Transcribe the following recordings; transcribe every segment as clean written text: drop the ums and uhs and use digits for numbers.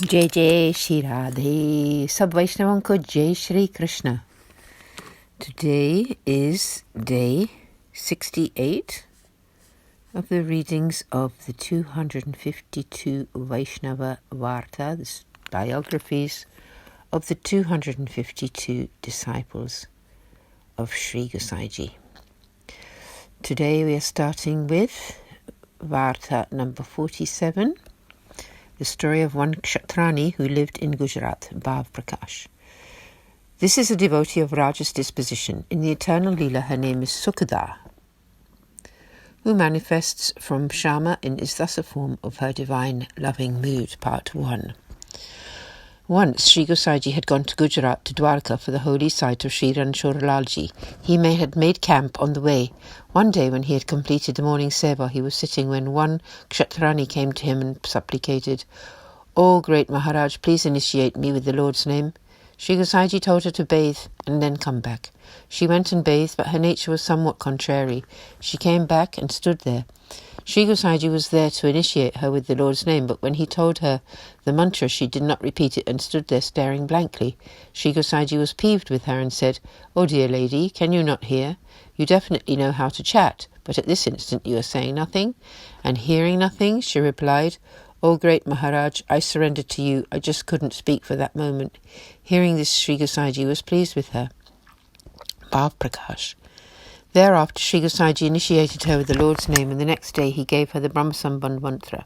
जय जय श्री राधे सब वैष्णवों को जय Shri Krishna. Today is day 68 of the readings of the 252 Vaishnava Varta, the biographies of the 252 disciples of Sri Gosaiji. Today we are starting with Varta number 47, the story of one kshatrani who lived in Gujarat, Bhav Prakash. This is a devotee of Vraja's disposition. In the eternal Leela, her name is Sukada, who manifests from Shama and is thus a form of her divine loving mood. Part 1. Once Sri Gosaiji had gone to Gujarat, to Dwarka, for the holy site of Sri Ranchoralalji. He had made camp on the way. One day when he had completed the morning Seva, he was sitting when one kshatrani came to him and supplicated, "O great Maharaj, please initiate me with the Lord's name." Sri Gosaiji told her to bathe and then come back. She went and bathed, but her nature was somewhat contrary. She came back and stood there. Sri Gosaiji was there to initiate her with the Lord's name, but when he told her the mantra, she did not repeat it and stood there staring blankly. Sri Gosaiji was peeved with her and said, "Oh dear lady, can you not hear? You definitely know how to chat, but at this instant you are saying nothing and hearing nothing." She replied, "O great Maharaj, I surrender to you. I just couldn't speak for that moment." Hearing this, Sri Gosaiji was pleased with her. Bhav Prakash. Thereafter, Sri Gosaiji initiated her with the Lord's name, and the next day he gave her the Brahmasambandha mantra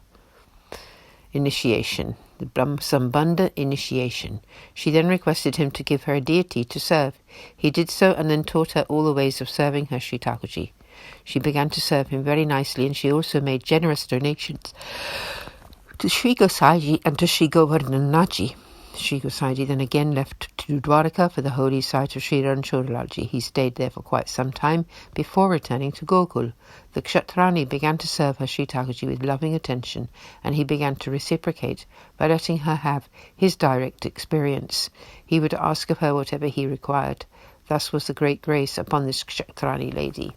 initiation, the Brahmasambandha initiation. She then requested him to give her a deity to serve. He did so and then taught her all the ways of serving her Sri Thakurji. She began to serve him very nicely, and she also made generous donations to Sri Gosaiji and to Sri Govardhanaji. Sri Gosaiji then again left to Dwarka for the holy site of Sri Ranchoralalji. He stayed there for quite some time before returning to Gokul. The kshatrani began to serve her Sri Thakurji with loving attention, and he began to reciprocate by letting her have his direct experience. He would ask of her whatever he required. Thus was the great grace upon this kshatrani lady.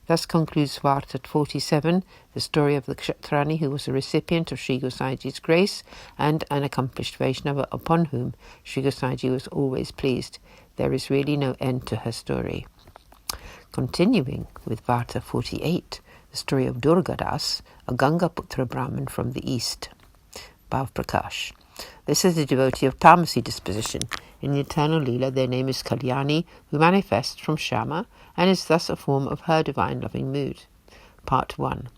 Thus concludes Varta 47, the story of the kshatrani who was a recipient of Sri Gosaiji's grace and an accomplished Vaishnava upon whom Sri Gosaiji was always pleased. There is really no end to her story. Continuing with Varta 48, the story of Durgadas, a Gangaputra Brahmin from the east. Bhav Prakash. This is a devotee of Tamasi disposition. In the eternal Leela, their name is Kalyani, who manifests from Shama and is thus a form of her divine loving mood. Part 1.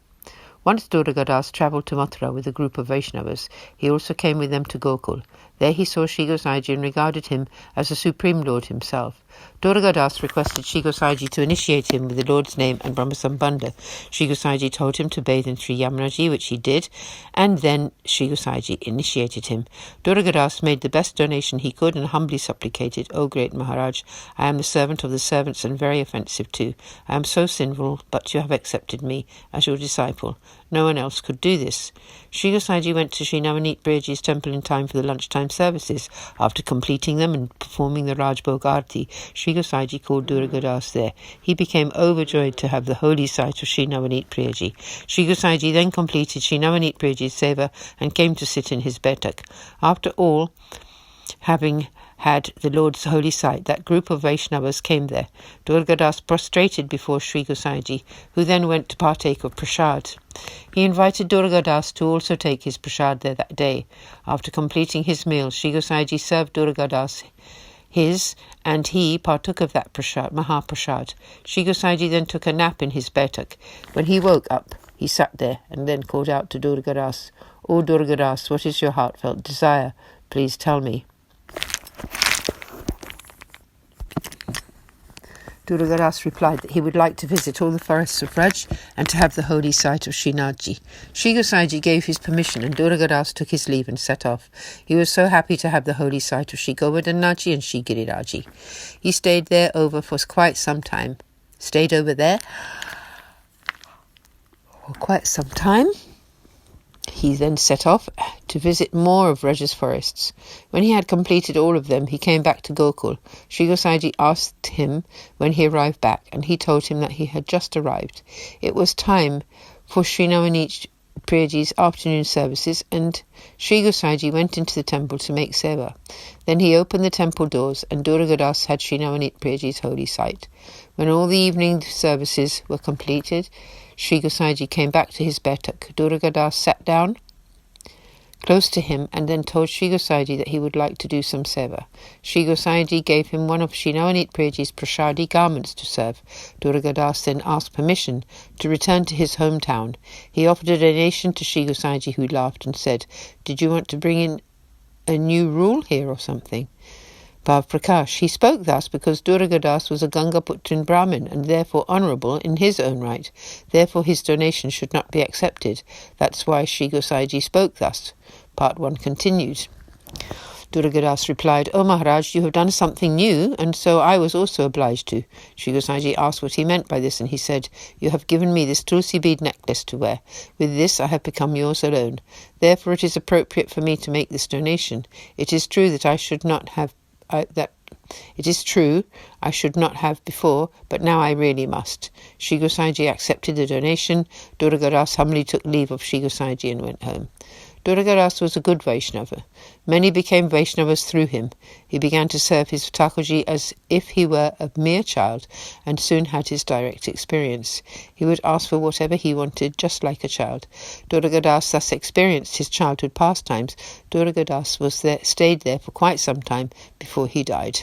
Once Durgadas travelled to Mathura with a group of Vaishnavas. He also came with them to Gokul. There he saw Sri Gosaiji and regarded him as the Supreme Lord himself. Durgadas requested Sri Gosaiji to initiate him with the Lord's name and Brahmasambandha. Sri Gosaiji told him to bathe in Sri Yamunaji, which he did, and then Sri Gosaiji initiated him. Durgadas made the best donation he could and humbly supplicated, "O great Maharaj, I am the servant of the servants and very offensive too. I am so sinful, but you have accepted me as your disciple. No one else could do this." Sri Gosaiji went to Sri Navneet Briyaji's temple in time for the lunchtime services. After completing them and performing the Rajbhog Arti, Sri Gosaiji called Durgadas there. He became overjoyed to have the holy site of Sri Navneet Briyaji. Sri Gosaiji then completed Sri Navneet Briyaji's Seva and came to sit in his betak. After all, having had the Lord's holy site, that group of Vaishnavas came there. Durgadas prostrated before Sri Gosaiji, who then went to partake of prasad. He invited Durgadas to also take his prasad there that day. After completing his meal, Sri Gosaiji served Durgadas his, and he partook of that prasad, Mahaprasad. Sri Gosaiji then took a nap in his betak. When he woke up, he sat there and then called out to Durgadas, "O Durgadas, what is your heartfelt desire? Please tell me." Durgadas replied that he would like to visit all the forests of Vraja and to have the holy site of Srinathji. Sri Gosaiji gave his permission and Durgadas took his leave and set off. He was so happy to have the holy site of Sri Govardhanaji and Sri Giriraji. He stayed there over for quite some time. He then set off to visit more of Vraja's forests. When he had completed all of them, he came back to Gokul. Sri Gosaiji asked him when he arrived back, and he told him that he had just arrived. It was time for Sri Navneet Priyaji's afternoon services, and Sri Gosaiji went into the temple to make seva. Then he opened the temple doors, and Durgadas had Sri Navneet Priyaji's holy sight. When all the evening services were completed, Sri Gosaiji came back to his betak. Durgadas sat down close to him and then told Sri Gosaiji that he would like to do some seva. Sri Gosaiji gave him one of Sri Navneet Priyaji's prasadi garments to serve. Durgadas then asked permission to return to his hometown. He offered a donation to Sri Gosaiji, who laughed and said, "Did you want to bring in a new rule here or something?" Bhav Prakash. He spoke thus because Durgadas was a Gangaputrin Brahmin and therefore honourable in his own right. Therefore his donation should not be accepted. That's why Sri Gosaiji spoke thus. Part 1 continued. Durgadas replied, "O Maharaj, you have done something new, and so I was also obliged to." Sri Gosaiji asked what he meant by this, and he said, "You have given me this tulsi bead necklace to wear. With this I have become yours alone. Therefore it is appropriate for me to make this donation. It is true that I should not have before, but now I really must." Sri Gosaiji accepted the donation. Durgadas humbly took leave of Sri Gosaiji and went home. Durgadas was a good Vaishnava. Many became Vaishnavas through him. He began to serve his Thakurji as if he were a mere child, and soon had his direct experience. He would ask for whatever he wanted, just like a child. Durgadas thus experienced his childhood pastimes. Durgadas stayed there for quite some time before he died.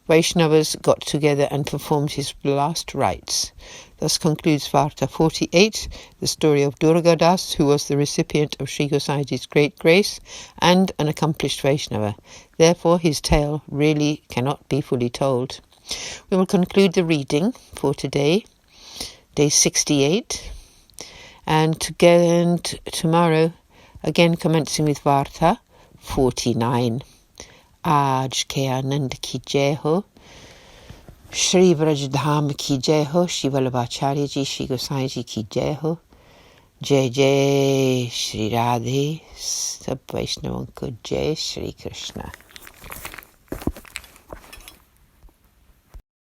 Vaishnavas got together and performed his last rites. Thus concludes Varta 48, the story of Durgadas, who was the recipient of Sri Gosaiji's great grace and an accomplished Vaishnava. Therefore his tale really cannot be fully told. We will conclude the reading for today, day 68, and tomorrow, again commencing with Varta 49. आज के आनंद की जय हो, श्री ब्रज धाम की जय हो, श्री वल्लभाचार्य जी, श्री गोसाई जी की जय हो। जय जय श्री राधे। सब वैष्णवों को जय श्री कृष्ण।